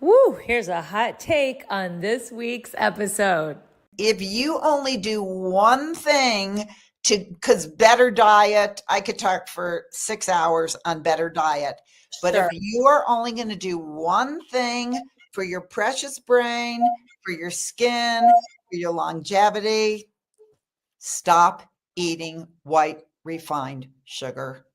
Woo, here's a hot take on this week's episode. If you only do one thing because better diet, I could talk for 6 hours on better diet. But if Sure. you are only going to do one thing for your precious brain, for your skin, for your longevity, stop eating white refined sugar.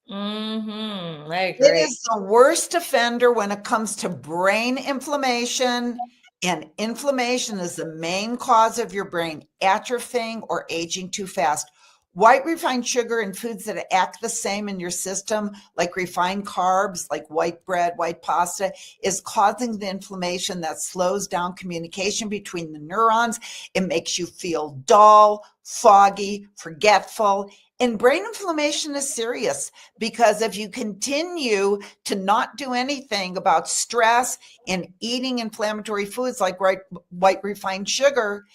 I It agree. is the worst offender when it comes to brain inflammation, and inflammation is the main cause of your brain atrophying or aging too fast. White refined sugar and foods that act the same in your system, like refined carbs, like white bread, white pasta, is causing the inflammation that slows down communication between the neurons. It makes you feel dull, foggy, forgetful. And brain inflammation is serious because if you continue to not do anything about stress and eating inflammatory foods like white refined sugar,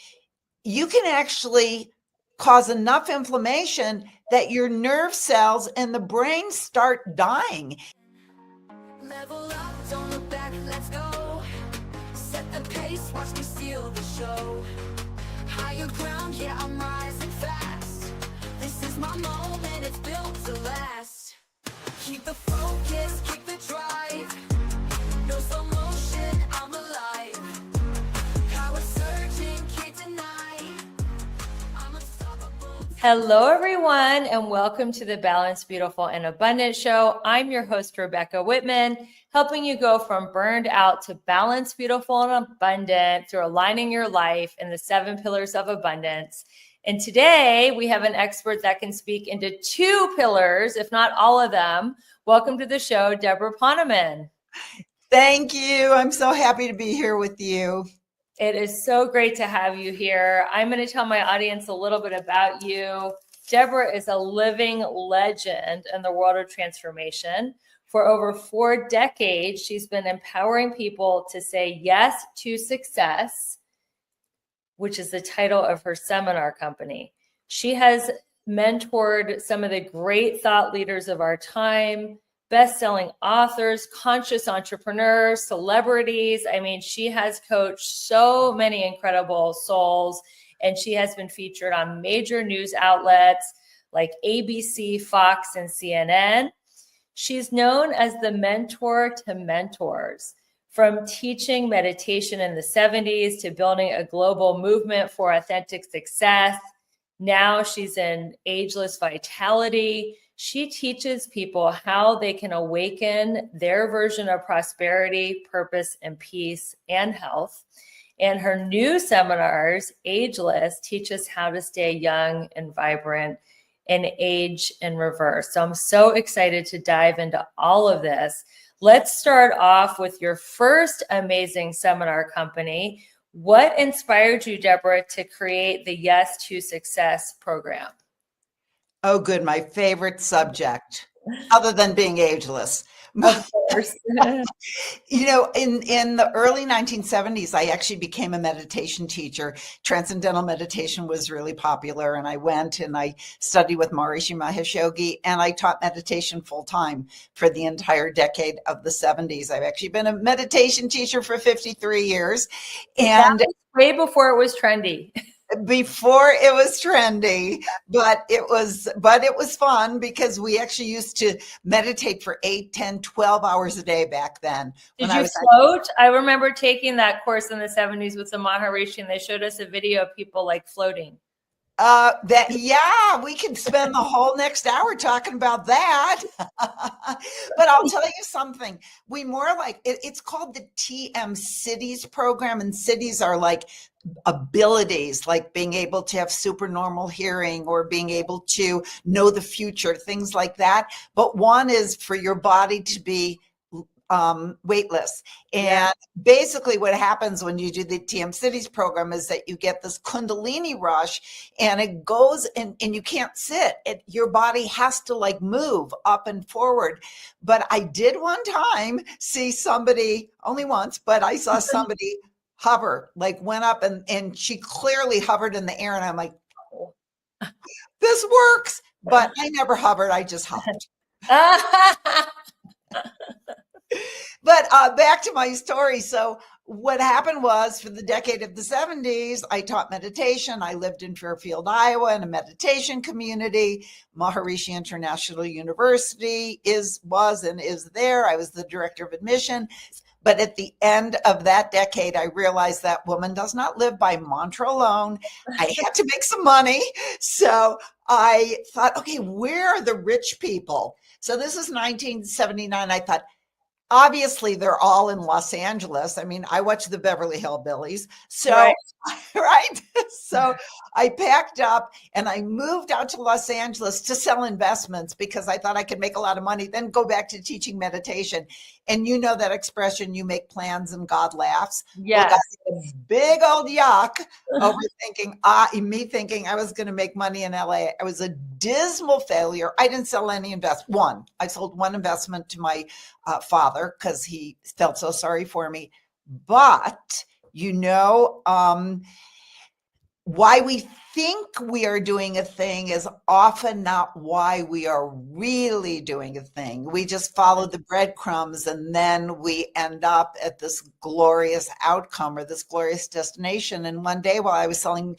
you can actually cause enough inflammation that your nerve cells and the brain start dying. Level up, don't look back, let's go. Set the pace, watch me steal the show. Higher ground, yeah, I'm rising fast. This is my moment, it's built to last. Keep the focus, keep the drive. No slow motion, I'm alive. Power surging, can't deny. I'm unstoppable. Hello, everyone, and welcome to the Balanced, Beautiful, and Abundant Show. I'm your host, Rebecca Whitman, helping you go from burned out to balanced, beautiful, and abundant through aligning your life in the 7 pillars of abundance. And today we have an expert that can speak into 2 pillars, if not all of them. Welcome to the show, Debra Poneman. Thank you. I'm so happy to be here with you. It is so great to have you here. I'm going to tell my audience a little bit about you. Debra is a living legend in the world of transformation. For over 4 decades, she's been empowering people to say yes to success, which is the title of her seminar company. She has mentored some of the great thought leaders of our time, best-selling authors, conscious entrepreneurs, celebrities. I mean, she has coached so many incredible souls, and she has been featured on major news outlets like ABC, Fox, and CNN. She's known as the mentor to mentors. From teaching meditation in the 70s to building a global movement for authentic success, now she's in Ageless Vitality. She teaches people how they can awaken their version of prosperity, purpose, and peace and health. And her new seminars, Ageless, teach us how to stay young and vibrant and age in reverse. So I'm so excited to dive into all of this. Let's start off with your first amazing seminar company. What inspired you, Debra, to create the Yes to Success program? Oh, good. My favorite subject, other than being ageless. Of course. You know, in the early 1970s, I actually became a meditation teacher. Transcendental meditation was really popular, and I went and I studied with Maharishi Mahesh Yogi, and I taught meditation full time for the entire decade of the 70s. I've actually been a meditation teacher for 53 years, and That was way before it was trendy. before it was trendy, but it was fun because we actually used to meditate for 8, 10, 12 hours a day back then. Did you float? I remember taking that course in the 70s with the Maharishi, and they showed us a video of people like floating. Yeah, we could spend the whole next hour talking about that. But I'll tell you something. We more like it's called the TM Cities program, and cities are like abilities, like being able to have supernormal hearing or being able to know the future, things like that. But one is for your body to be weightless. And basically what happens when you do the TM Cities program is that you get this Kundalini rush, and it goes and you can't sit. Your body has to like move up and forward. But I did one time see somebody, only once, but I saw somebody hover, like went up and she clearly hovered in the air. And I'm like, this works. But I never hovered. I just hopped. But back to my story. So what happened was, for the decade of the 70s, I taught meditation. I lived in Fairfield, Iowa, in a meditation community. Maharishi International University was and is there. I was the director of admission. But at the end of that decade, I realized that woman does not live by mantra alone. I had to make some money. So I thought, okay, where are the rich people? So this is 1979. I thought, obviously they're all in Los Angeles. I mean, I watch the Beverly Hillbillies. So, Right. right. So I packed up and I moved out to Los Angeles to sell investments because I thought I could make a lot of money, then go back to teaching meditation. And you know that expression, you make plans and God laughs. Well, Yes. God, a big old yuck over me thinking I was going to make money in LA. I was a dismal failure. I didn't sell any one. I sold one investment to my father because he felt so sorry for me. But why we think we are doing a thing is often not why we are really doing a thing. We just follow the breadcrumbs and then we end up at this glorious outcome or this glorious destination. And one day while I was selling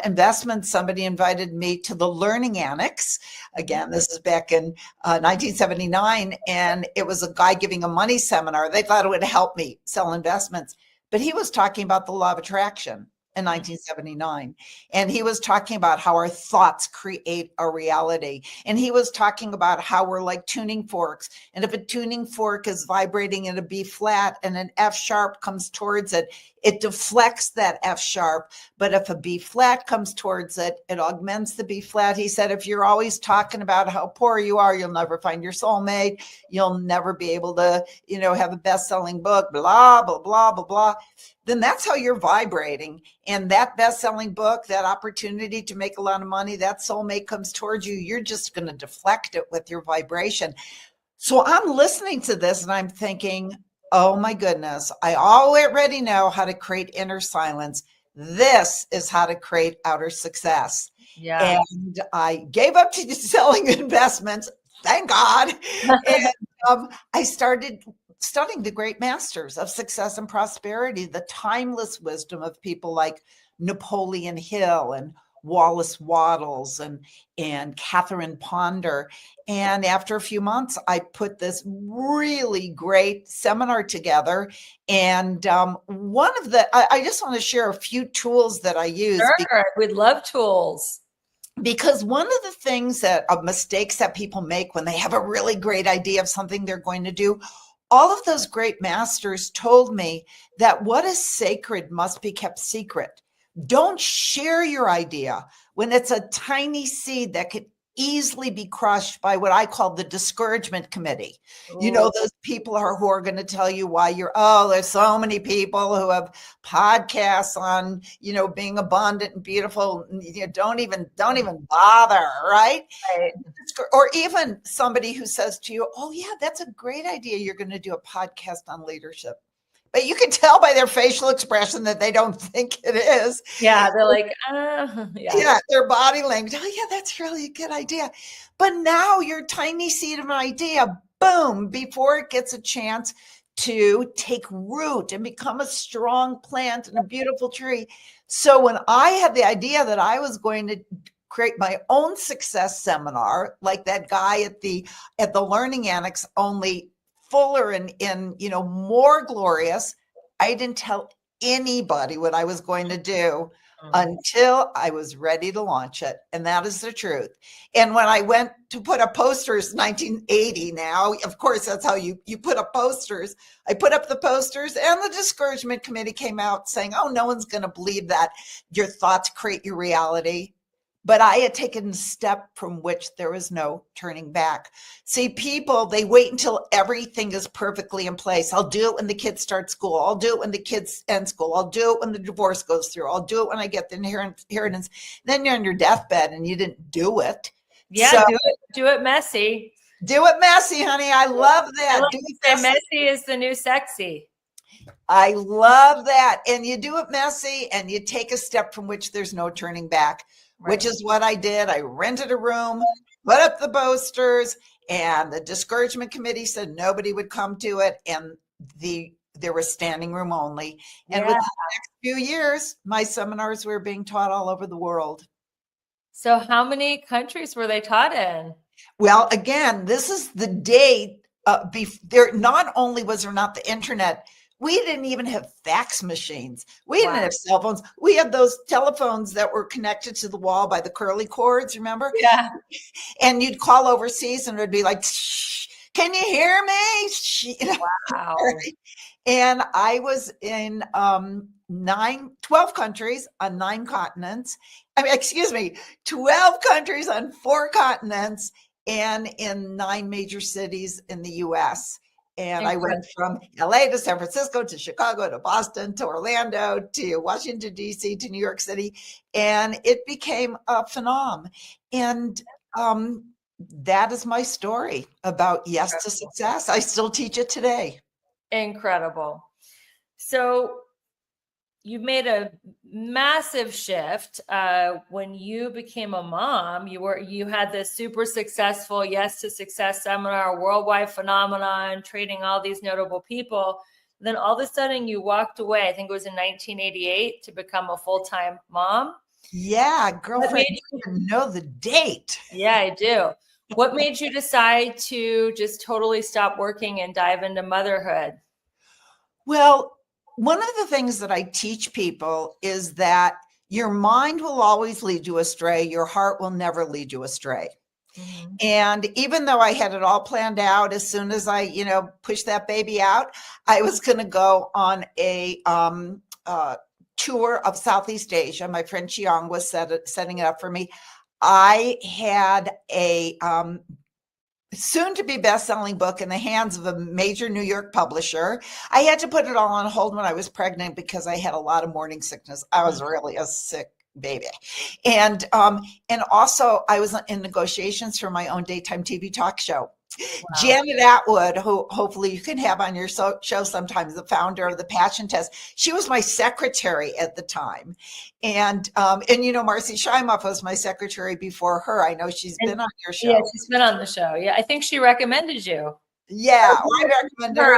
investments, somebody invited me to the Learning Annex. Again, this is back in 1979. And it was a guy giving a money seminar. They thought it would help me sell investments. But he was talking about the law of attraction in 1979. And he was talking about how our thoughts create a reality. And he was talking about how we're like tuning forks. And if a tuning fork is vibrating in a B flat and an F sharp comes towards it, it deflects that F sharp. But if a B flat comes towards it, it augments the B flat. He said, if you're always talking about how poor you are, you'll never find your soulmate. You'll never be able to, have a best-selling book, blah, blah, blah, blah, blah. Then that's how you're vibrating. And that best-selling book, that opportunity to make a lot of money, that soulmate comes towards you, you're just going to deflect it with your vibration. So I'm listening to this and I'm thinking, oh my goodness, I already know how to create inner silence. This is how to create outer success. Yeah. And I gave up to selling investments, thank God. And I started studying the great masters of success and prosperity, the timeless wisdom of people like Napoleon Hill and Wallace Wattles and Catherine Ponder. And after a few months, I put this really great seminar together. And I just want to share a few tools that I use. Sure, we'd love tools. Because one of the things mistakes that people make when they have a really great idea of something they're going to do, all of those great masters told me that what is sacred must be kept secret. Don't share your idea when it's a tiny seed that could easily be crushed by what I call the discouragement committee. Ooh. Those people who are going to tell you why there's so many people who have podcasts on, being abundant and beautiful. Don't even bother, right? Right. Or even somebody who says to you, oh yeah, that's a great idea. You're going to do a podcast on leadership. But you can tell by their facial expression that they don't think it is. Yeah, they're like, yeah, their body language. Oh, yeah, that's really a good idea. But now your tiny seed of an idea, boom, before it gets a chance to take root and become a strong plant and a beautiful tree. So when I had the idea that I was going to create my own success seminar, like that guy at the Learning Annex, only fuller and more glorious, I didn't tell anybody what I was going to do until I was ready to launch it. And that is the truth. And when I went to put up posters, 1980 now, of course, that's how you put up posters. I put up the posters and the discouragement committee came out saying, oh, no one's going to believe that your thoughts create your reality. But I had taken a step from which there was no turning back. See, people, they wait until everything is perfectly in place. I'll do it when the kids start school. I'll do it when the kids end school. I'll do it when the divorce goes through. I'll do it when I get the inheritance. Then you're on your deathbed and you didn't do it. Yeah, so, do it messy. Do it messy, honey. I love that. Messy is the new sexy. I love that. And you do it messy and you take a step from which there's no turning back. Right. Which is what I did. I rented a room, put up the posters, and the discouragement committee said nobody would come to it, and there was standing room only. And Yeah. within the next few years, my seminars were being taught all over the world. So how many countries were they taught in? Well, again, this is the date. There not only was there not the internet, we didn't even have fax machines. We didn't Wow. have cell phones. We had those telephones that were connected to the wall by the curly cords, remember? Yeah. And you'd call overseas and it'd be like, "Shh, can you hear me?" You know? Wow. And I was in 12 countries on 9 continents. I mean, excuse me, 12 countries on 4 continents and in 9 major cities in the US. And I went from LA to San Francisco to Chicago to Boston to Orlando to Washington, D.C. to New York City. And it became a phenomenon. And that is my story about Yes to Success. I still teach it today. Incredible. So you made a massive shift when you became a mom. You had this super successful Yes to Success seminar, worldwide phenomenon, training all these notable people. Then all of a sudden you walked away. I think it was in 1988 to become a full-time mom. Yeah, girlfriend, you even know the date. Yeah, I do. What made you decide to just totally stop working and dive into motherhood? Well, one of the things that I teach people is that your mind will always lead you astray. Your heart will never lead you astray. Mm-hmm. And even though I had it all planned out, as soon as I, pushed that baby out, I was going to go on a tour of Southeast Asia. My friend Chiang was setting it up for me. I had a soon to be best-selling book in the hands of a major New York publisher. I had to put it all on hold when I was pregnant because I had a lot of morning sickness. I was really a sick baby. And also I was in negotiations for my own daytime TV talk show. Wow. Janet Atwood, who hopefully you can have on your show sometimes, the founder of the Passion Test, she was my secretary at the time. And Marcy Shimoff was my secretary before her. I know she's been on your show. Yeah, she's been on the show. Yeah, I think she recommended you. Yeah, I recommended her.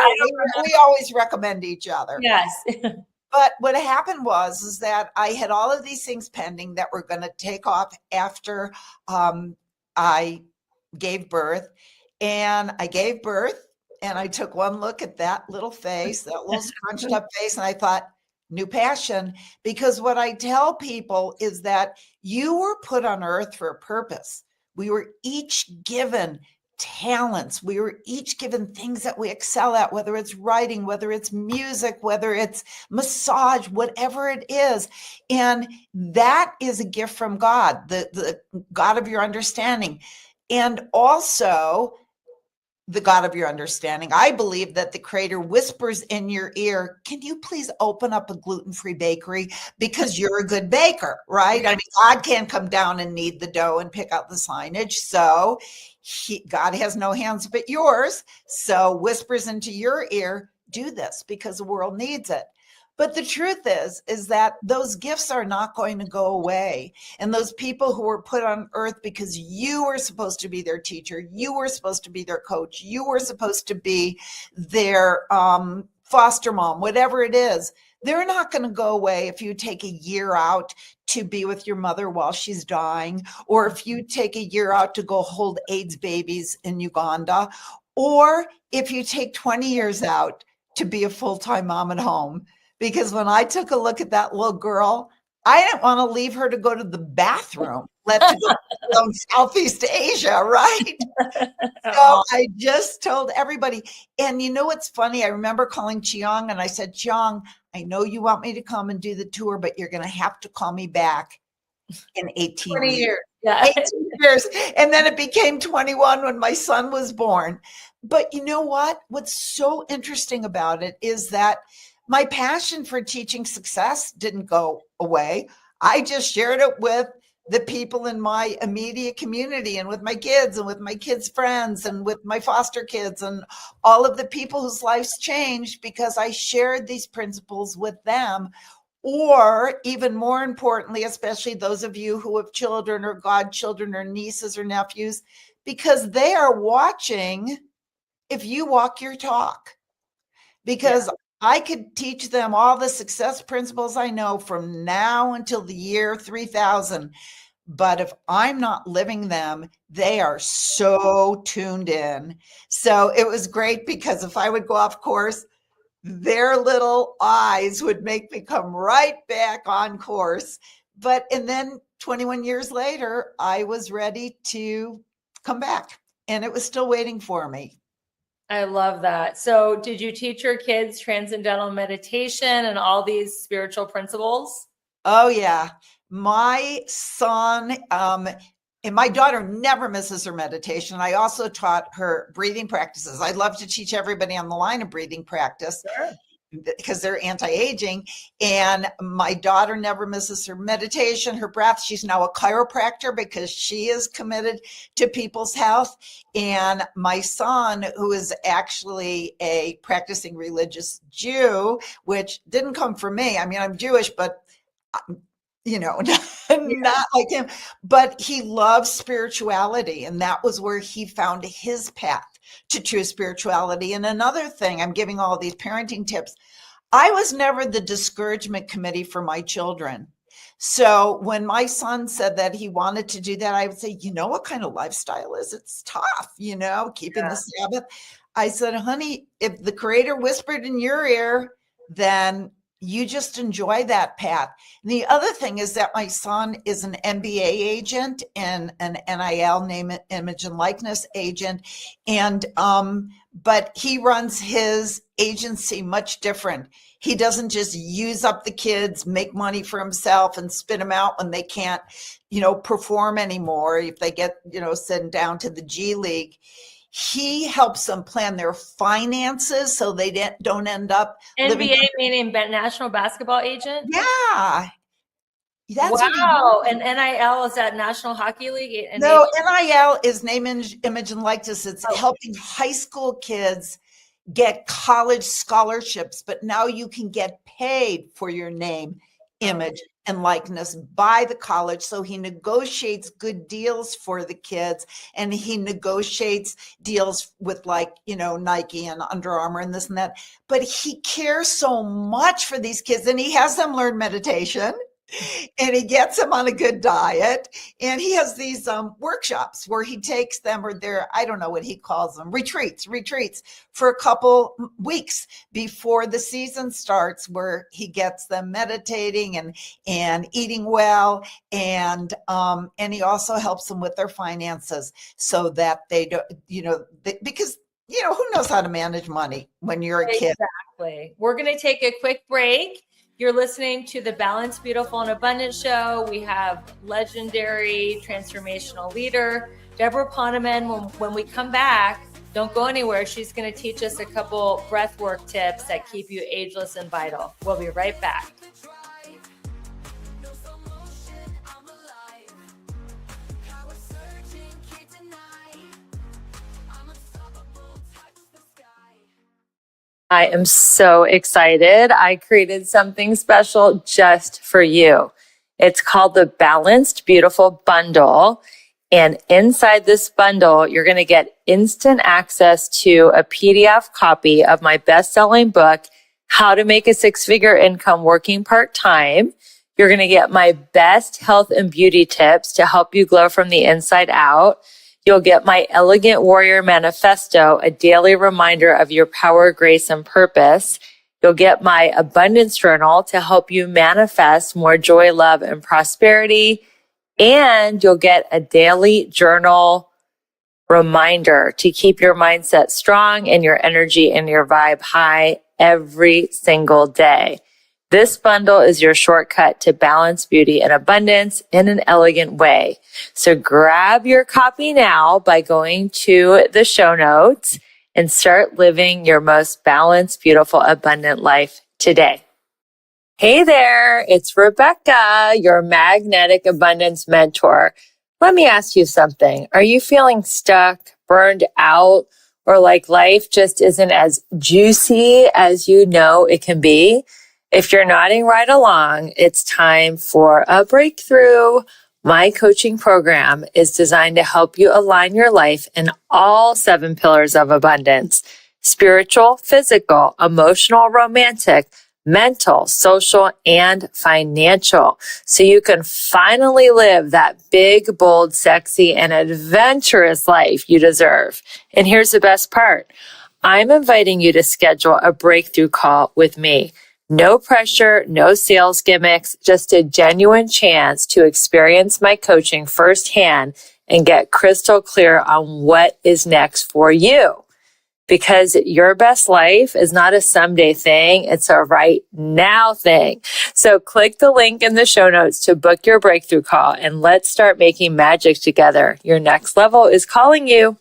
We always recommend each other. Yes. But what happened was that I had all of these things pending that were going to take off after I gave birth. And I gave birth and I took one look at that little face, that little scrunched up face, and I thought, new passion. Because what I tell people is that you were put on earth for a purpose. We were each given talents. We were each given things that we excel at, whether it's writing, whether it's music, whether it's massage, whatever it is. And that is a gift from God, the God of your understanding. And also the God of your understanding. I believe that the Creator whispers in your ear, can you please open up a gluten-free bakery because you're a good baker, right? I mean, God can't come down and knead the dough and pick out the signage. So God has no hands but yours. So whispers into your ear, do this because the world needs it. But the truth is that those gifts are not going to go away. And those people who were put on earth because you were supposed to be their teacher, you were supposed to be their coach, you were supposed to be their foster mom, whatever it is, they're not going to go away if you take a year out to be with your mother while she's dying, or if you take a year out to go hold AIDS babies in Uganda, or if you take 20 years out to be a full-time mom at home. Because when I took a look at that little girl, I didn't want to leave her to go to the bathroom, let to go to Southeast Asia, right? So I just told everybody. And you know what's funny? I remember calling Chiang and I said, Chiang, I know you want me to come and do the tour, but you're going to have to call me back in 18 years. Yeah. 18 years. And then it became 21 when my son was born. But you know what? What's so interesting about it is that my passion for teaching success didn't go away. I just shared it with the people in my immediate community and with my kids and with my kids' friends and with my foster kids and all of the people whose lives changed because I shared these principles with them. Or even more importantly, especially those of you who have children or godchildren or nieces or nephews, because they are watching if you walk your talk. Because I could teach them all the success principles I know from now until the year 3000. But if I'm not living them, they are so tuned in. So it was great because if I would go off course, their little eyes would make me come right back on course. And then 21 years later, I was ready to come back and it was still waiting for me. I love that. So did you teach your kids transcendental meditation and all these spiritual principles? Oh, yeah. My son, and my daughter never misses her meditation. I also taught her breathing practices. I'd love to teach everybody on the line a breathing practice. Sure. Because they're anti-aging. And my daughter never misses her meditation, her breath. She's now a chiropractor because she is committed to people's health. And my son, who is actually a practicing religious Jew, which didn't come from me. I mean, I'm Jewish, but not like him, but he loves spirituality. And that was where he found his path to true spirituality. And another thing, I'm giving all these parenting tips. I was never the discouragement committee for my children. So when my son said that he wanted to do that, I would say, you know what kind of lifestyle is it? It's tough, keeping the Sabbath. I said, honey, if the Creator whispered in your ear, then you just enjoy that path. And the other thing is that my son is an MBA agent and an NIL, name, image, and likeness agent. And, but he runs his agency much different. He doesn't just use up the kids, make money for himself and spit them out when they can't, perform anymore. If they get, sent down to the G League, he helps them plan their finances so they don't end up NBA meaning National Basketball Agent? Yeah. That's wow. And NIL is that National Hockey League? No, NIL is name, image, and likeness. It's helping high school kids get college scholarships, but now you can get paid for your name, image, and likeness by the college. So he negotiates good deals for the kids, and he negotiates deals with Nike and Under Armour and this and that. But he cares so much for these kids, and he has them learn meditation. And he gets them on a good diet. And he has these workshops where he takes them, or I don't know what he calls them, retreats for a couple weeks before the season starts, where he gets them meditating and eating well. And he also helps them with their finances so that they don't, because who knows how to manage money when you're a kid? Exactly. We're going to take a quick break. You're listening to the Balanced, Beautiful, and Abundant Show. We have legendary transformational leader, Debra Poneman. When we come back, don't go anywhere. She's going to teach us a couple breathwork tips that keep you ageless and vital. We'll be right back. I am so excited. I created something special just for you. It's called the Balanced Beautiful Bundle. And inside this bundle, you're going to get instant access to a PDF copy of my best-selling book, How to Make a Six-Figure Income Working Part-Time. You're going to get my best health and beauty tips to help you glow from the inside out. You'll get my Elegant Warrior Manifesto, a daily reminder of your power, grace, and purpose. You'll get my Abundance Journal to help you manifest more joy, love, and prosperity. And you'll get a daily journal reminder to keep your mindset strong and your energy and your vibe high every single day. This bundle is your shortcut to balance, beauty, and abundance in an elegant way. So grab your copy now by going to the show notes and start living your most balanced, beautiful, abundant life today. Hey there, it's Rebecca, your magnetic abundance mentor. Let me ask you something. Are you feeling stuck, burned out, or like life just isn't as juicy as you know it can be? If you're nodding right along, it's time for a breakthrough. My coaching program is designed to help you align your life in all 7 pillars of abundance: spiritual, physical, emotional, romantic, mental, social, and financial. So you can finally live that big, bold, sexy, and adventurous life you deserve. And here's the best part. I'm inviting you to schedule a breakthrough call with me. No pressure, no sales gimmicks, just a genuine chance to experience my coaching firsthand and get crystal clear on what is next for you. Because your best life is not a someday thing, it's a right now thing. So click the link in the show notes to book your breakthrough call and let's start making magic together. Your next level is calling you.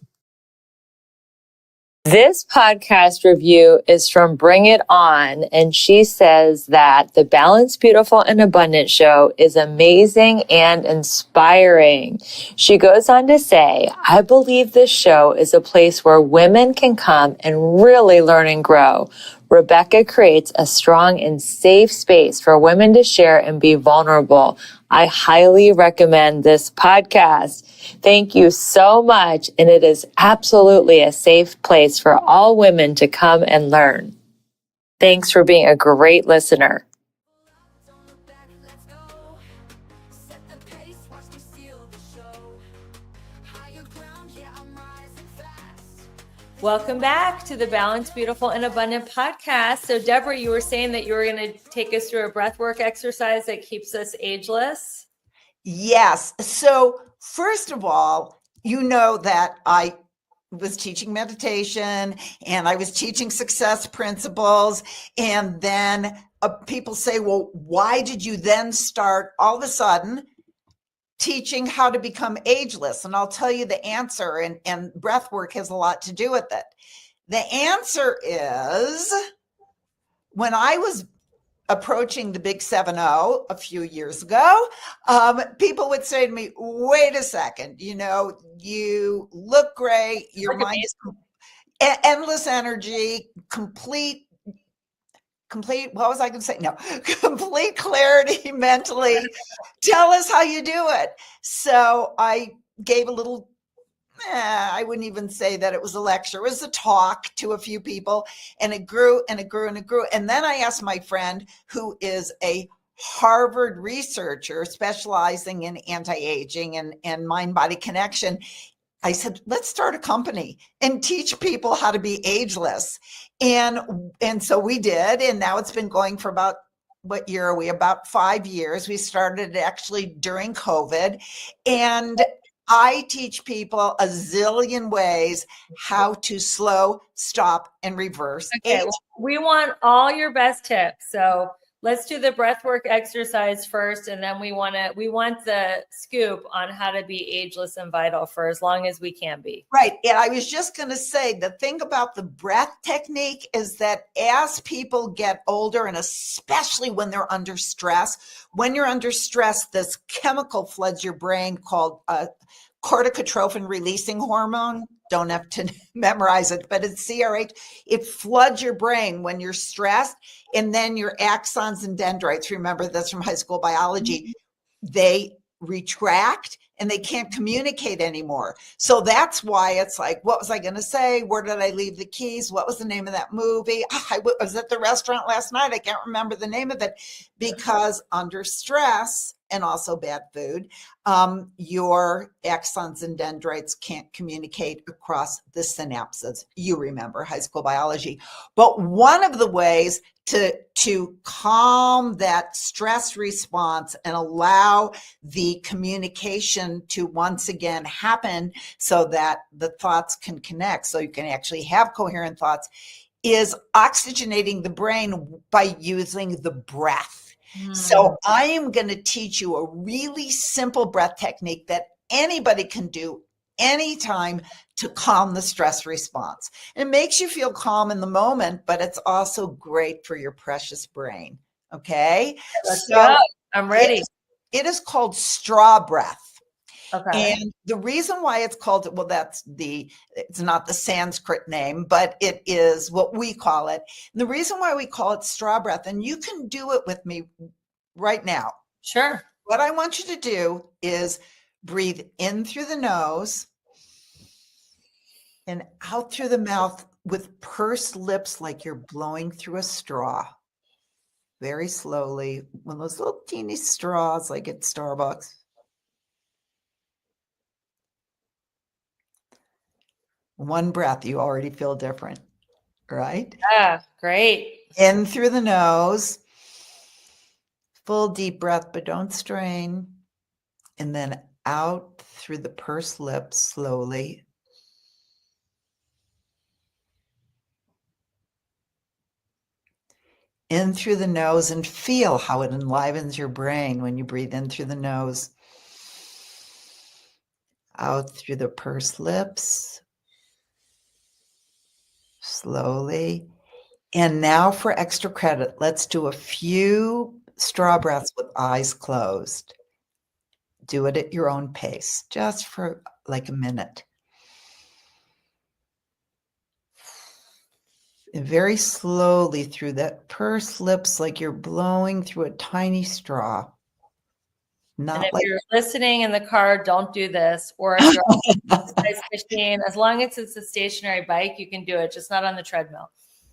This podcast review is from Bring It On, and she says that the Balanced, Beautiful, and Abundant show is amazing and inspiring. She goes on to say, I believe this show is a place where women can come and really learn and grow. Rebecca creates a strong and safe space for women to share and be vulnerable. I highly recommend this podcast. Thank you so much. And it is absolutely a safe place for all women to come and learn. Thanks for being a great listener. Don't look back, let's go. Set the pace, watch me steal the show. Higher ground, yeah, I'm rising fast. Welcome back to the Balanced, Beautiful, and Abundant podcast. So, Debra, you were saying that you were going to take us through a breathwork exercise that keeps us ageless. Yes. So, first of all, you know that I was teaching meditation and I was teaching success principles. And then people say, well, why did you then start all of a sudden teaching how to become ageless? And I'll tell you the answer, and breath work has a lot to do with it. The answer is when I was approaching the big 7-0 a few years ago, people would say to me, wait a second, you look great, your mind's endless energy, complete, what was I going to say? No, complete clarity mentally. Tell us how you do it. So I gave a little, I wouldn't even say that it was a lecture. It was a talk to a few people, and it grew and it grew and it grew. And then I asked my friend, who is a Harvard researcher specializing in anti-aging and mind-body connection, I said, let's start a company and teach people how to be ageless. And so we did. And now it's been going for about, what year are we? About 5 years. We started actually during COVID. And I teach people a zillion ways how to slow, stop, and reverse Okay, aging. we want all your best tips. So let's do the breathwork exercise first, and then we want the scoop on how to be ageless and vital for as long as we can be. Right. And I was just going to say, the thing about the breath technique is that as people get older, and especially when they're under stress, when you're under stress, this chemical floods your brain called corticotrophin releasing hormone. Don't have to memorize it, but it's CRH. It floods your brain when you're stressed. And then your axons and dendrites, remember this from high school biology, they retract and they can't communicate anymore. So that's why it's like, what was I going to say? Where did I leave the keys? What was the name of that movie? I was at the restaurant last night. I can't remember the name of it, because under stress and also bad food, your axons and dendrites can't communicate across the synapses. You remember high school biology. But one of the ways to calm that stress response and allow the communication to once again happen so that the thoughts can connect, so you can actually have coherent thoughts, is oxygenating the brain by using the breath. So I am going to teach you a really simple breath technique that anybody can do anytime to calm the stress response. It makes you feel calm in the moment, but it's also great for your precious brain. Okay. Let's go. I'm ready. It is called straw breath. Okay. And the reason why it's called, well, it's not the Sanskrit name, but it is what we call it. And the reason why we call it straw breath, and you can do it with me right now. Sure. What I want you to do is breathe in through the nose and out through the mouth with pursed lips like you're blowing through a straw. Very slowly, one of those little teeny straws like at Starbucks. One breath, you already feel different, right? Yeah, great. In through the nose, full deep breath, but don't strain. And then out through the pursed lips slowly. In through the nose and feel how it enlivens your brain when you breathe in through the nose. Out through the pursed lips. Slowly. And now for extra credit, let's do a few straw breaths with eyes closed. Do it at your own pace, just for like a minute. And very slowly through that pursed lips, like you're blowing through a tiny straw. And Not if like you're listening in the car, don't do this. Or if you're on the exercise machine, as long as it's a stationary bike, you can do it, just not on the treadmill.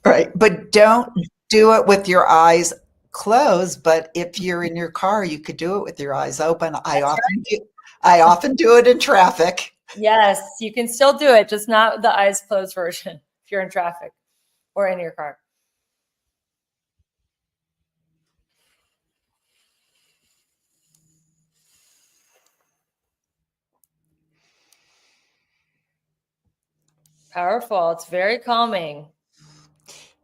right, but don't do it with your eyes closed. But if you're in your car, you could do it with your eyes open. I often do it in traffic. Yes, you can still do it, just not the eyes closed version if you're in traffic or in your car. Powerful. It's very calming.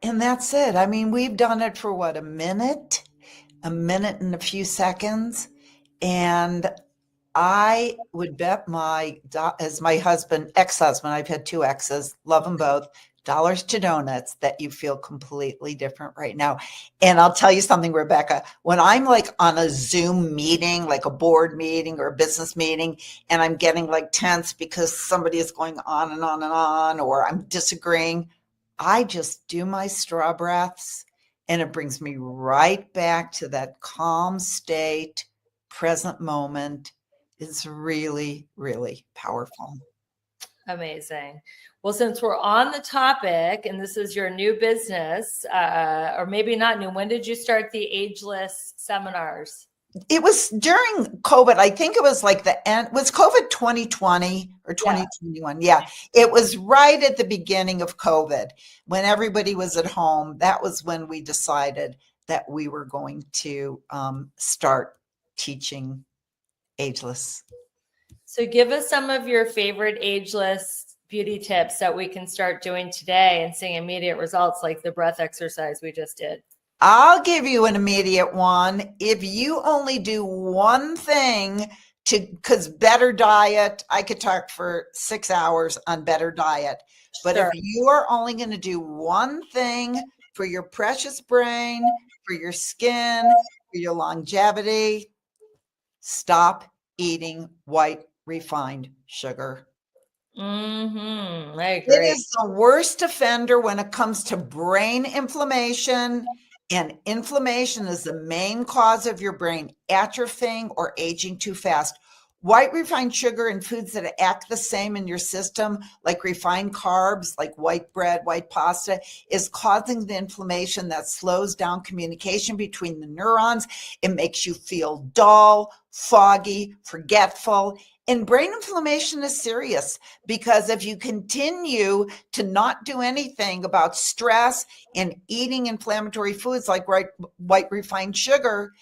And that's it. I mean, we've done it for what, a minute and a few seconds. And I would bet as my husband, ex-husband, I've had two exes, love them both, dollars to donuts, that you feel completely different right now. And I'll tell you something, Rebecca, when I'm like on a Zoom meeting, like a board meeting or a business meeting, and I'm getting like tense because somebody is going on and on and on, or I'm disagreeing, I just do my straw breaths and it brings me right back to that calm state, present moment. It's really, really powerful. Amazing. Well, since we're on the topic, and this is your new business, or maybe not new, when did you start the Ageless seminars? It was during COVID. I think it was like the end. Was COVID 2020 or 2021? Yeah. It was right at the beginning of COVID when everybody was at home. That was when we decided that we were going to start teaching Ageless. So give us some of your favorite Ageless beauty tips that we can start doing today and seeing immediate results, like the breath exercise we just did. I'll give you an immediate one. If you only do one thing because better diet, I could talk for 6 hours on better diet. But Sure. if you are only going to do one thing for your precious brain, for your skin, for your longevity, stop eating white refined sugar. I It agree. is the worst offender when it comes to brain inflammation, and inflammation is the main cause of your brain atrophying or aging too fast. White refined sugar and foods that act the same in your system, like refined carbs, like white bread, white pasta, is causing the inflammation that slows down communication between the neurons. It makes you feel dull, foggy, forgetful. And brain inflammation is serious because if you continue to not do anything about stress and eating inflammatory foods like white refined sugar,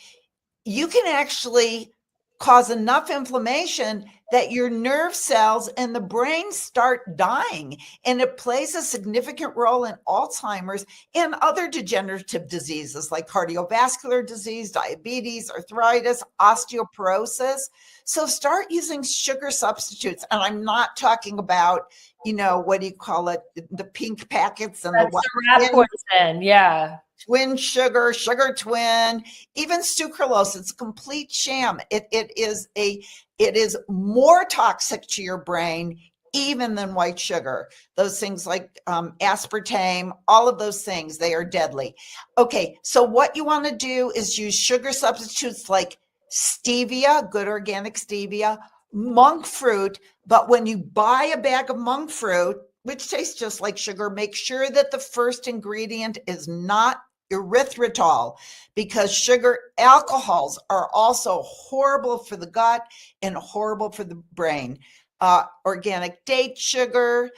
you can actually cause enough inflammation that your nerve cells and the brain start dying. And it plays a significant role in Alzheimer's and other degenerative diseases like cardiovascular disease, diabetes, arthritis, osteoporosis. So start using sugar substitutes. And I'm not talking about, what do you call it? The pink packets and That's the rat poison. Yeah. Twin sugar twin, even sucralose. It's a complete sham. It is more toxic to your brain even than white sugar. Those things like aspartame, all of those things, they are deadly. Okay, so what you want to do is use sugar substitutes like stevia, good organic stevia, monk fruit. But when you buy a bag of monk fruit, which tastes just like sugar, make sure that the first ingredient is not erythritol, because sugar alcohols are also horrible for the gut and horrible for the brain. Organic date sugar.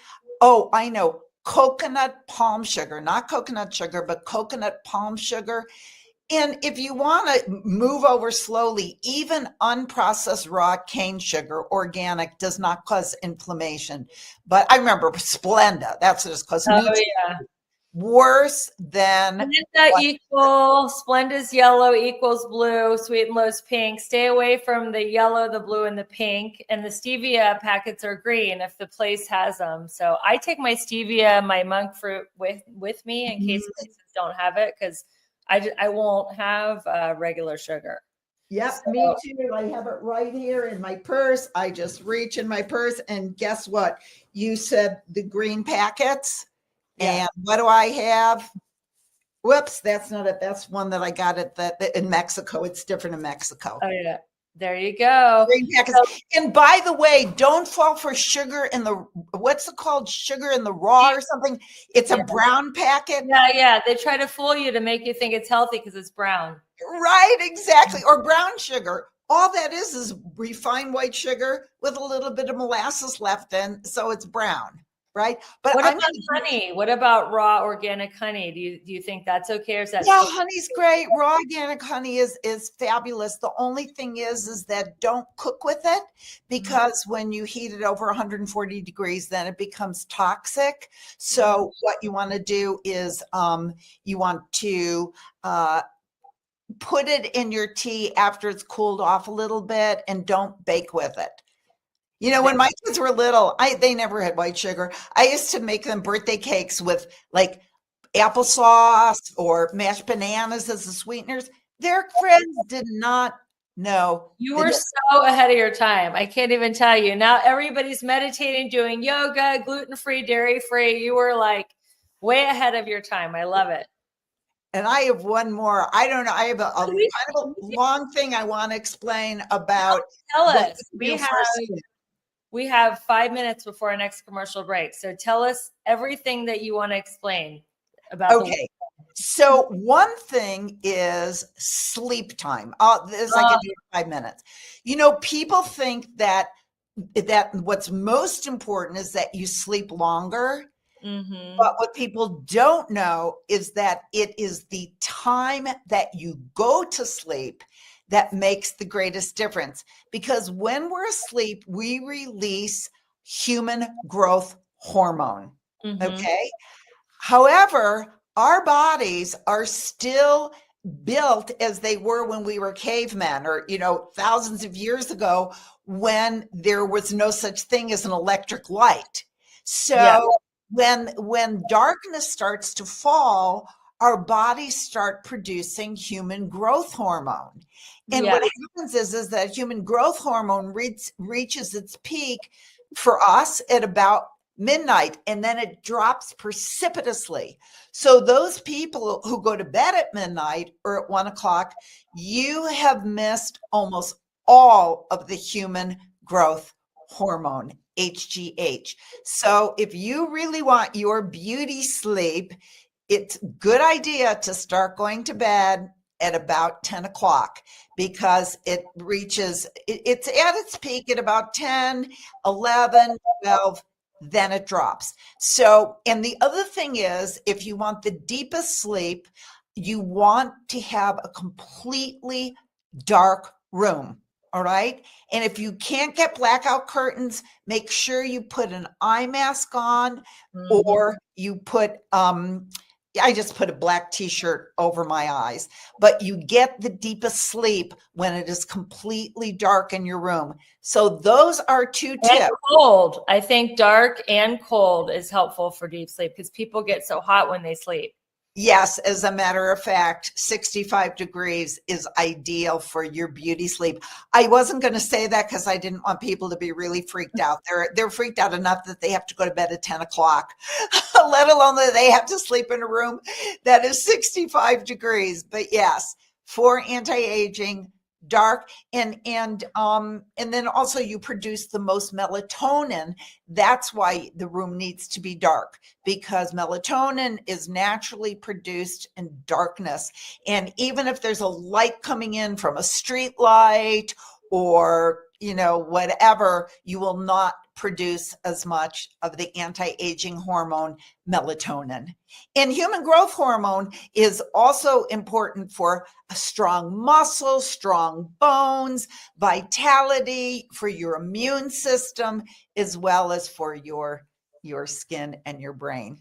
Oh, I know. Coconut palm sugar, not coconut sugar, but coconut palm sugar. And if you want to move over slowly, even unprocessed raw cane sugar, organic, does not cause inflammation. But I remember Splenda, that's what it's called. Oh, yeah. Worse than. And then that equal, Splenda's yellow equals blue, Sweet and Low's pink. Stay away from the yellow, the blue, and the pink. And the stevia packets are green if the place has them. So I take my stevia, my monk fruit with me in case places don't have it, because I won't have regular sugar. Yep, So, me too. I have it right here in my purse. I just reach in my purse, and guess what? You said the green packets. Yeah. And what do I have? Whoops, that's not it. That's one that I got in Mexico. It's different in Mexico. Oh, yeah. There you go. Green packets. And by the way, don't fall for sugar in the, what's it called? Sugar in the raw or something. It's a brown packet. Yeah. They try to fool you to make you think it's healthy because it's brown. Right, exactly. Or brown sugar. All that is refined white sugar with a little bit of molasses left in, so it's brown. Right. But what about honey? What about raw organic honey? Do you think that's okay? Or is that honey's great. Raw organic honey is fabulous. The only thing is that don't cook with it, because when you heat it over 140 degrees, then it becomes toxic. So what you want to do is you want to put it in your tea after it's cooled off a little bit, and don't bake with it. You know, when my kids were little, they never had white sugar. I used to make them birthday cakes with like applesauce or mashed bananas as the sweeteners. Their friends did not know. You were so ahead of your time. I can't even tell you. Now everybody's meditating, doing yoga, gluten-free, dairy-free. You were like way ahead of your time. I love it. And I have one more. I don't know. I have a kind of a long thing I want to explain about. Tell us. We have 5 minutes before our next commercial break. So tell us everything that you want to explain about. Okay. So one thing is sleep time. This I can do in 5 minutes. You know, people think that what's most important is that you sleep longer. Mm-hmm. But what people don't know is that it is the time that you go to sleep that makes the greatest difference. Because when we're asleep, we release human growth hormone. Mm-hmm. Okay. However, our bodies are still built as they were when we were cavemen, or, thousands of years ago, when there was no such thing as an electric light. So when darkness starts to fall, our bodies start producing human growth hormone. And what happens is that human growth hormone reaches its peak for us at about midnight, and then it drops precipitously. So those people who go to bed at midnight or at 1 o'clock, you have missed almost all of the human growth hormone, HGH. So if you really want your beauty sleep, it's a good idea to start going to bed at about 10 o'clock, because it reaches, it's at its peak at about 10, 11, 12, then it drops. So, and the other thing is, if you want the deepest sleep, you want to have a completely dark room. All right. And if you can't get blackout curtains, make sure you put an eye mask on, or you put, I just put a black t-shirt over my eyes, but you get the deepest sleep when it is completely dark in your room. So those are two tips. And cold. I think dark and cold is helpful for deep sleep, because people get so hot when they sleep. Yes, as a matter of fact, 65 degrees is ideal for your beauty sleep. I wasn't going to say that because I didn't want people to be really freaked out. They're freaked out enough that they have to go to bed at 10 o'clock, let alone that they have to sleep in a room that is 65 degrees. But yes, for anti-aging, dark, and then also you produce the most melatonin. That's why the room needs to be dark, because melatonin is naturally produced in darkness. And even if there's a light coming in from a street light or whatever, you will not produce as much of the anti-aging hormone melatonin. And human growth hormone is also important for a strong muscle, strong bones, vitality, for your immune system, as well as for your skin and your brain.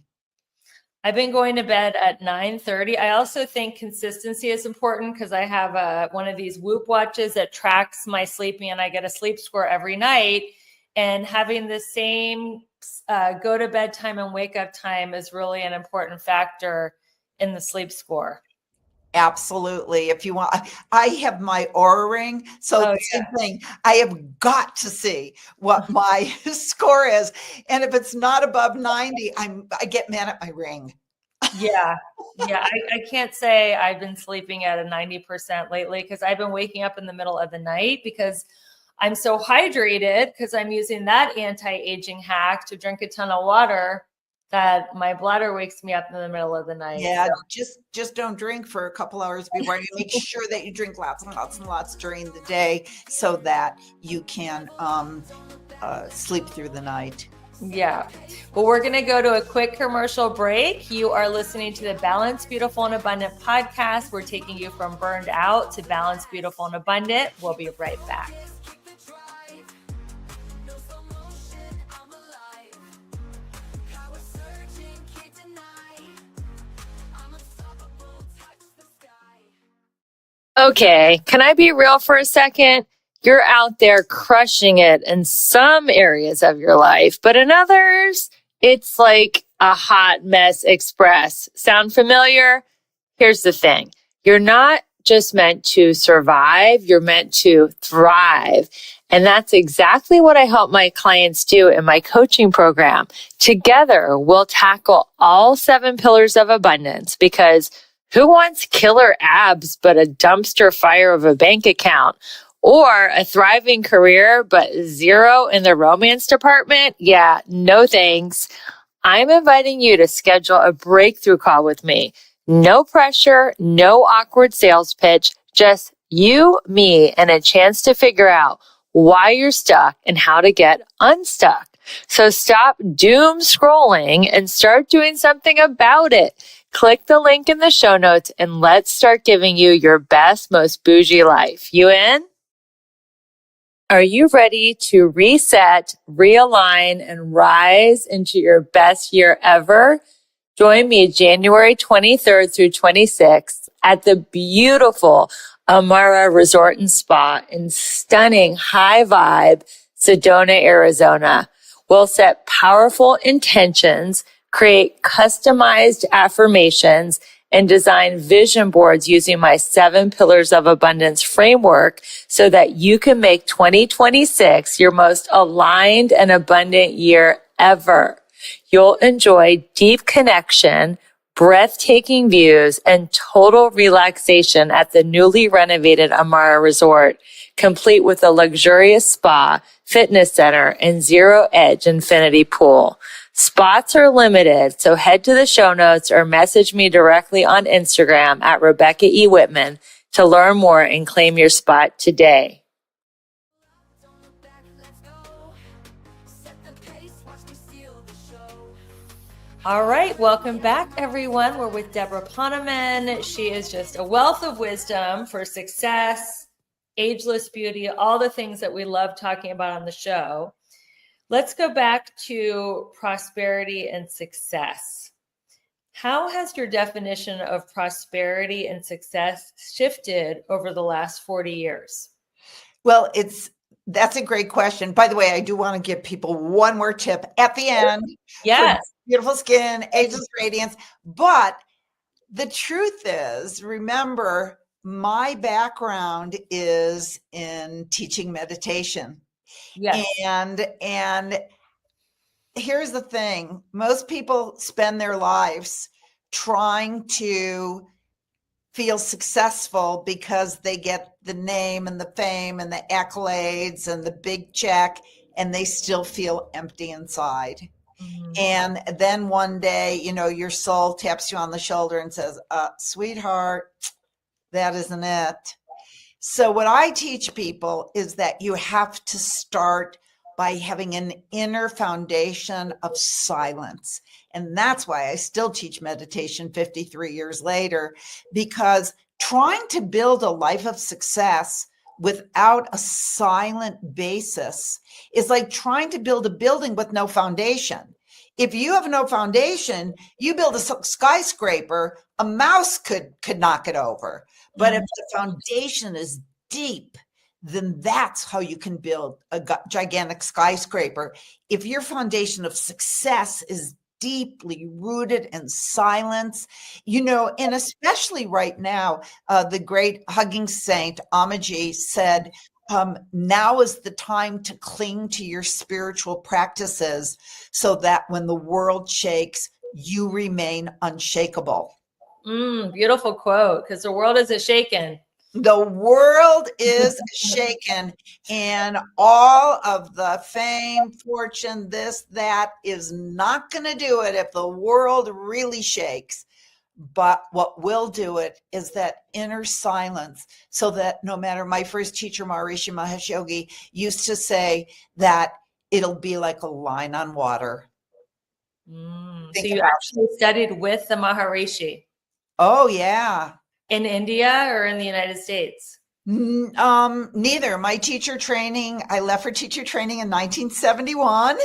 I've been going to bed at 9:30. I also think consistency is important because I have one of these Whoop watches that tracks my sleeping, and I get a sleep score every night. And having the same go to bed time and wake up time is really an important factor in the sleep score. Absolutely. If you want, I have my Aura ring. So same thing. I have got to see what my score is. And if it's not above 90, I get mad at my ring. Yeah. I can't say I've been sleeping at a 90% lately because I've been waking up in the middle of the night because I'm so hydrated because I'm using that anti-aging hack to drink a ton of water that my bladder wakes me up in the middle of the night. Yeah, so just don't drink for a couple hours before. You make sure that you drink lots and lots and lots during the day so that you can sleep through the night. Yeah. Well, we're going to go to a quick commercial break. You are listening to the Balanced, Beautiful, and Abundant podcast. We're taking you from burned out to balanced, beautiful, and abundant. We'll be right back. Okay, can I be real for a second? You're out there crushing it in some areas of your life, but in others, it's like a hot mess express. Sound familiar? Here's the thing. You're not just meant to survive, you're meant to thrive. And that's exactly what I help my clients do in my coaching program. Together, we'll tackle all 7 pillars of abundance, because who wants killer abs but a dumpster fire of a bank account? Or a thriving career but zero in the romance department? Yeah, no thanks. I'm inviting you to schedule a breakthrough call with me. No pressure, no awkward sales pitch, just you, me, and a chance to figure out why you're stuck and how to get unstuck. So stop doom scrolling and start doing something about it. Click the link in the show notes and let's start giving you your best, most bougie life. You in? Are you ready to reset, realign, and rise into your best year ever? Join me January 23rd through 26th at the beautiful Amara Resort and Spa in stunning high vibe Sedona, Arizona. We'll set powerful intentions, create customized affirmations, and design vision boards using my 7 pillars of abundance framework so that you can make 2026 your most aligned and abundant year ever. You'll enjoy deep connection, breathtaking views, and total relaxation at the newly renovated Amara Resort, complete with a luxurious spa, fitness center, and zero-edge infinity pool. Spots are limited, so head to the show notes or message me directly on Instagram at Rebecca E. Whitman to learn more and claim your spot today. All right, welcome back, everyone. We're with Debra Poneman. She is just a wealth of wisdom for success, ageless beauty, all the things that we love talking about on the show. Let's go back to prosperity and success. How has your definition of prosperity and success shifted over the last 40 years? Well, that's a great question. By the way, I do want to give people one more tip at the end. Yes. Beautiful skin, ageless radiance. But the truth is, remember, my background is in teaching meditation. Yes. And here's the thing. Most people spend their lives trying to feel successful because they get the name and the fame and the accolades and the big check, and they still feel empty inside. Mhm. And then one day, your soul taps you on the shoulder and says, sweetheart, that isn't it. So what I teach people is that you have to start by having an inner foundation of silence. And that's why I still teach meditation 53 years later, because trying to build a life of success without a silent basis is like trying to build a building with no foundation. If you have no foundation, you build a skyscraper, a mouse could knock it over. But if the foundation is deep, then that's how you can build a gigantic skyscraper. If your foundation of success is deeply rooted in silence, and especially right now, the great hugging saint Amaji said, now is the time to cling to your spiritual practices so that when the world shakes, you remain unshakable. Beautiful quote, because the world isn't shaken. The world is shaken, and all of the fame, fortune, this, that is not going to do it if the world really shakes. But what will do it is that inner silence, so that no matter, my first teacher, Maharishi Mahesh Yogi, used to say that it'll be like a line on water. So you actually studied with the Maharishi? Oh, yeah. In India or in the United States? Neither. My teacher training, I left for teacher training in 1971,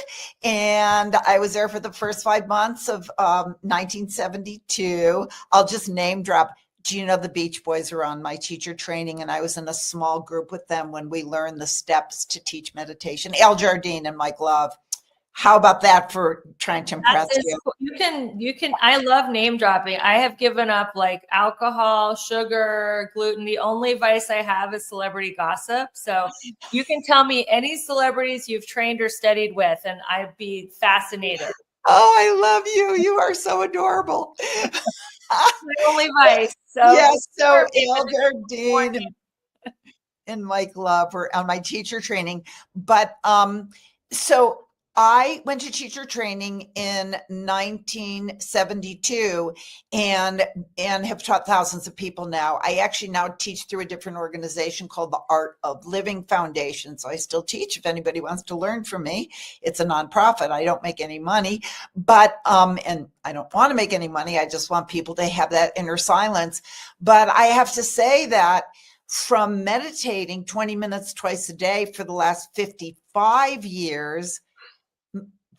and I was there for the first 5 months of 1972. I'll just name drop. Do you know the Beach Boys were on my teacher training, and I was in a small group with them when we learned the steps to teach meditation. Al Jardine and Mike Love. How about that for trying to impress you? Cool. You can, I love name dropping. I have given up like alcohol, sugar, gluten. The only vice I have is celebrity gossip. So you can tell me any celebrities you've trained or studied with, and I'd be fascinated. Oh, I love you. You are so adorable. My only vice. So yes, so Al Jardine and Mike Love were on my teacher training. But so I went to teacher training in 1972 and have taught thousands of people now. I actually now teach through a different organization called the Art of Living Foundation. So I still teach if anybody wants to learn from me. It's a nonprofit. I don't make any money, but and I don't want to make any money. I just want people to have that inner silence. But I have to say that from meditating 20 minutes twice a day for the last 55 years,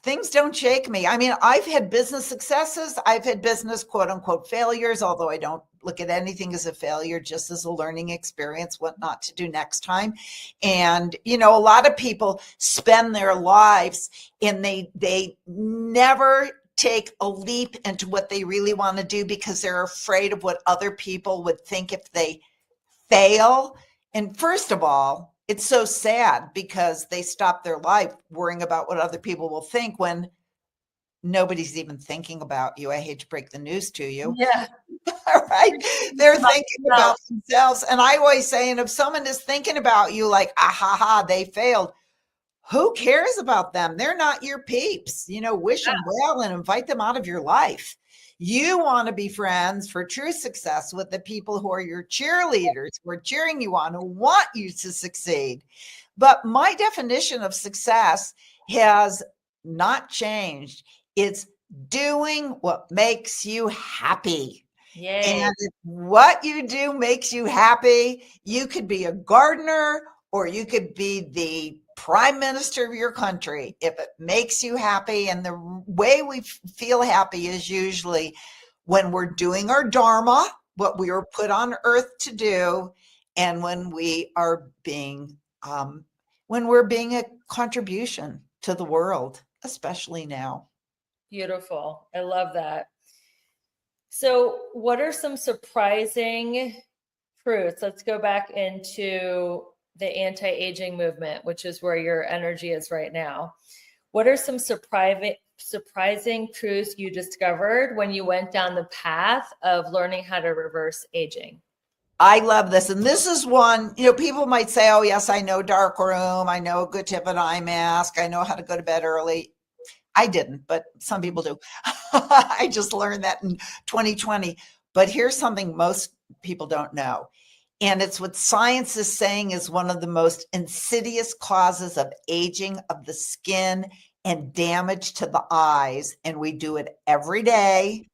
things don't shake me. I mean, I've had business successes. I've had business quote unquote failures, although I don't look at anything as a failure, just as a learning experience, what not to do next time. And, a lot of people spend their lives and they never take a leap into what they really want to do because they're afraid of what other people would think if they fail. And first of all, it's so sad because they stop their life worrying about what other people will think when nobody's even thinking about you. I hate to break the news to you. Yeah. All right. They're thinking about themselves. And I always say, and if someone is thinking about you like, they failed, who cares about them? They're not your peeps. Wish them well and invite them out of your life. You want to be friends for true success with the people who are your cheerleaders, who are cheering you on, who want you to succeed. But my definition of success has not changed. It's doing what makes you happy. Yay. And if what you do makes you happy, you could be a gardener or you could be the prime minister of your country. If it makes you happy, and the way we feel happy is usually when we're doing our dharma, what we were put on earth to do, and when we are being when we're being a contribution to the world, especially now. Beautiful. I love that. So what are some surprising truths? Let's go back into the anti-aging movement, which is where your energy is right now. What are some surprising surprising truths you discovered when you went down the path of learning how to reverse aging? I love this. And this is one, people might say, oh, yes, I know dark room. I know a good tip and eye mask. I know how to go to bed early. I didn't, but some people do. I just learned that in 2020. But here's something most people don't know. And it's what science is saying is one of the most insidious causes of aging of the skin and damage to the eyes. And we do it every day.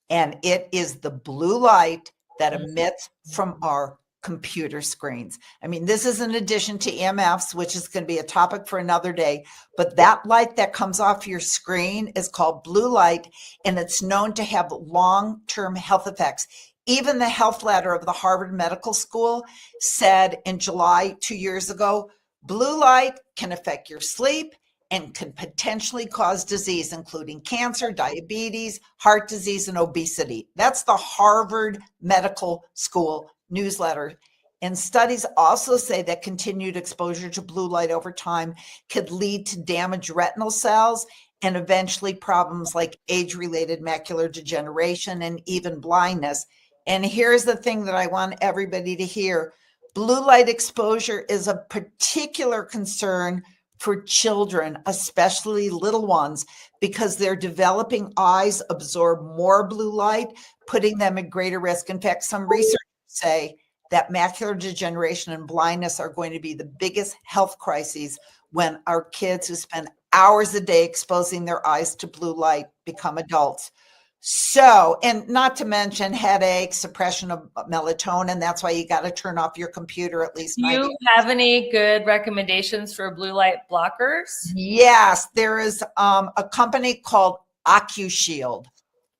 And it is the blue light that emits from our computer screens. I mean, this is in addition to EMFs, which is going to be a topic for another day. But that light that comes off your screen is called blue light, and it's known to have long-term health effects. Even the health ladder of the Harvard Medical School said in July 2 years ago, blue light can affect your sleep and can potentially cause disease, including cancer, diabetes, heart disease, and obesity. That's the Harvard Medical School newsletter. And studies also say that continued exposure to blue light over time could lead to damaged retinal cells and eventually problems like age-related macular degeneration and even blindness. And here's the thing that I want everybody to hear. Blue light exposure is a particular concern for children, especially little ones, because their developing eyes absorb more blue light, putting them at greater risk. In fact, some researchers say that macular degeneration and blindness are going to be the biggest health crises when our kids who spend hours a day exposing their eyes to blue light become adults. So, and not to mention headaches, suppression of melatonin. That's why you got to turn off your computer at least. Do you have any good recommendations for blue light blockers? Yes, there is a company called OcuShield.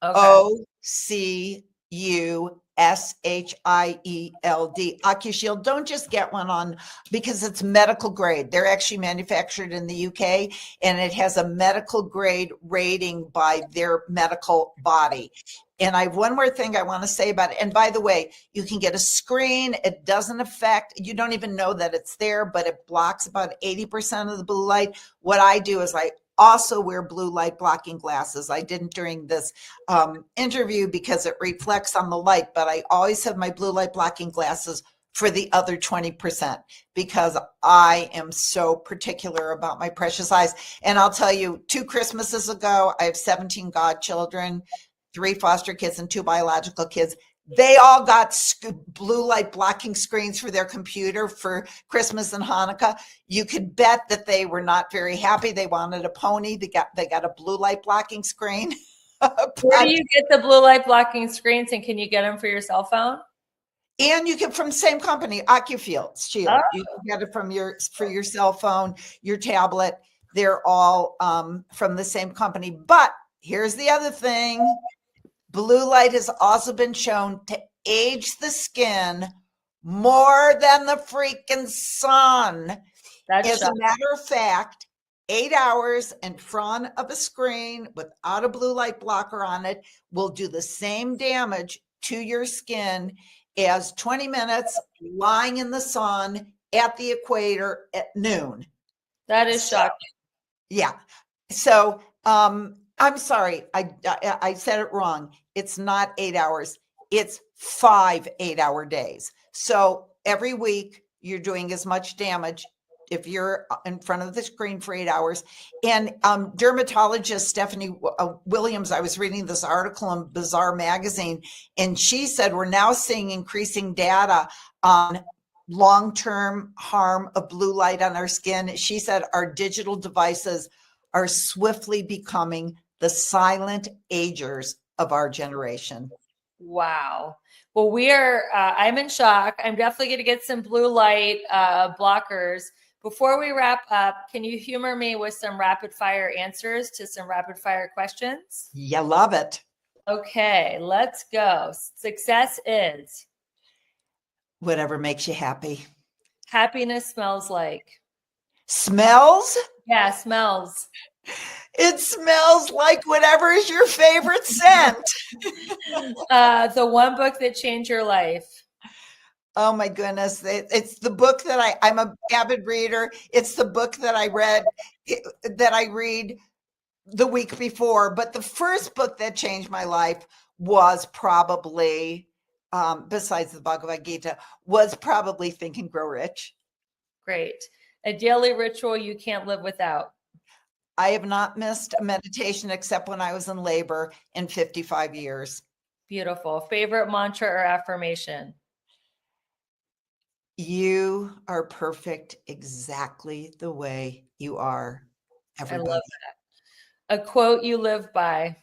Okay. OcuShield. OcuShield. Don't just get one on because it's medical grade. They're actually manufactured in the UK, and it has a medical grade rating by their medical body. And I have one more thing I want to say about it. And by the way, you can get a screen. It doesn't affect, you don't even know that it's there, but it blocks about 80% of the blue light. What I do is I also wear blue light blocking glasses. I didn't during this interview because it reflects on the light, but I always have my blue light blocking glasses for the other 20% because I am so particular about my precious eyes. And I'll tell you, 2 Christmases ago, I have 17 godchildren, 3 foster kids and 2 biological kids. They all got blue light blocking screens for their computer for Christmas and Hanukkah. You could bet that they were not very happy. They wanted a pony. They got a blue light blocking screen. Where do you get the blue light blocking screens, and can you get them for your cell phone? And you get from the same company, OcuShield. Oh. You can get it for your cell phone, your tablet. They're all from the same company. But here's the other thing. Blue light has also been shown to age the skin more than the freaking sun. As a matter of fact, 8 hours in front of a screen without a blue light blocker on it will do the same damage to your skin as 20 minutes lying in the sun at the equator at noon. That is shocking. Yeah. So, I'm sorry, I said it wrong. It's not 8 hours. It's 5 8-hour days. So every week you're doing as much damage if you're in front of the screen for 8 hours. And dermatologist Stephanie Williams, I was reading this article in Bazaar magazine, and she said we're now seeing increasing data on long-term harm of blue light on our skin. She said our digital devices are swiftly becoming the silent agers of our generation. Wow. Well, I'm in shock. I'm definitely going to get some blue light blockers. Before we wrap up, can you humor me with some rapid fire answers to some rapid fire questions? You love it. Okay, let's go. Success is? Whatever makes you happy. Happiness smells like? Smells? Yeah, smells. It smells like whatever is your favorite scent. The one book that changed your life? Oh my goodness. It's the book that I'm an avid reader. It's the book that I read the week before. But the first book that changed my life was probably, besides the Bhagavad Gita, was probably Think and Grow Rich. Great. A daily ritual you can't live without. I have not missed a meditation except when I was in labor in 55 years. Beautiful. Favorite mantra or affirmation? You are perfect exactly the way you are, everybody. I love that. A quote you live by.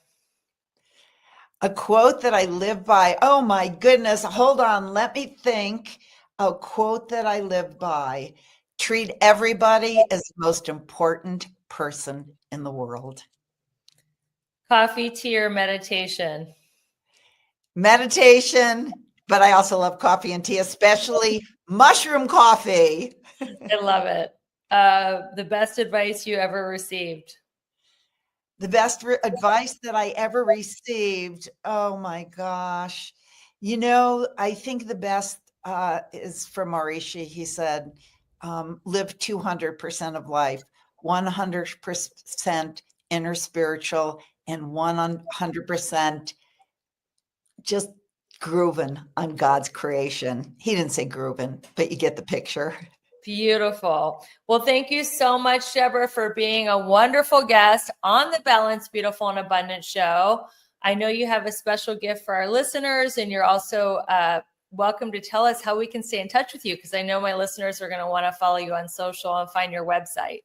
A quote that I live by. Oh my goodness. Hold on. Let me think. A quote that I live by. Treat everybody as the most important person in the world. Coffee, tea, or meditation? Meditation, but I also love coffee and tea, especially mushroom coffee. I love it. The best advice you ever received? The best advice that I ever received. Oh my gosh. I think the best is from Maurishi. He said, live 200% of life, 100% inner spiritual, and 100% just grooving on God's creation. He didn't say grooving, but you get the picture. Beautiful. Well, thank you so much, Debra, for being a wonderful guest on the Balanced, Beautiful, and Abundant show. I know you have a special gift for our listeners, and you're also welcome to tell us how we can stay in touch with you, because I know my listeners are going to want to follow you on social and find your website.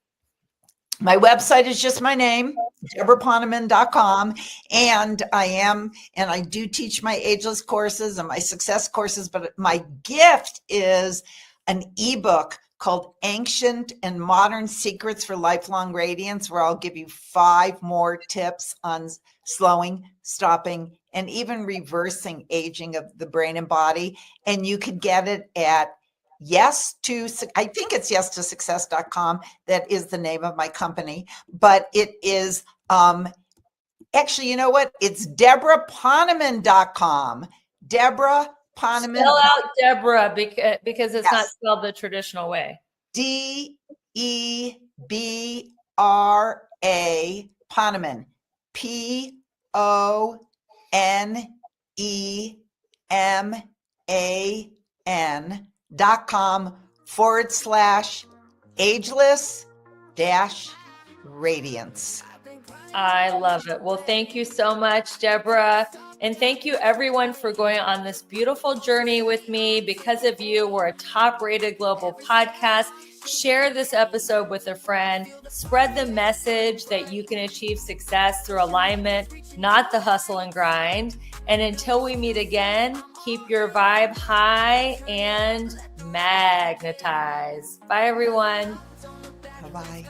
My website is just my name, debraponeman.com. And I do teach my Ageless courses and my success courses, but my gift is an ebook called Ancient and Modern Secrets for Lifelong Radiance, where I'll give you 5 more tips on slowing, stopping, and even reversing aging of the brain and body. And you can get it at I think it's yes2success.com. That is the name of my company, but it is, actually, you know what? It's debraponeman.com. Debra Poneman. Spell out Debra because it's not spelled the traditional way. Debra Poneman. PONEMAN.com/ageless-radiance. I love it. Well, thank you so much, Debra. And thank you everyone for going on this beautiful journey with me. Because of you, we're a top-rated global podcast. Share this episode with a friend. Spread the message that you can achieve success through alignment, not the hustle and grind. And until we meet again, keep your vibe high and magnetize. Bye, everyone. Bye-bye.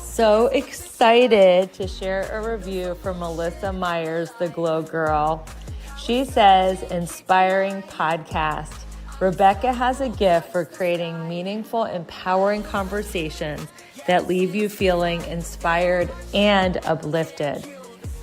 So excited to share a review from Melissa Myers, the Glow Girl. She says, inspiring podcast. Rebecca has a gift for creating meaningful, empowering conversations that leave you feeling inspired and uplifted.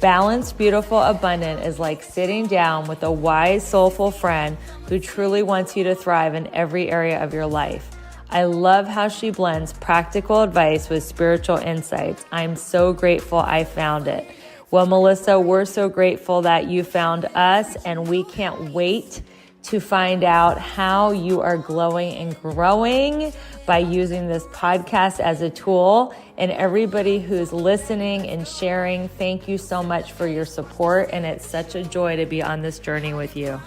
Balanced, Beautiful, Abundant is like sitting down with a wise, soulful friend who truly wants you to thrive in every area of your life. I love how she blends practical advice with spiritual insights. I'm so grateful I found it. Well, Melissa, we're so grateful that you found us, and we can't wait to find out how you are glowing and growing by using this podcast as a tool. And everybody who's listening and sharing, thank you so much for your support. And it's such a joy to be on this journey with you.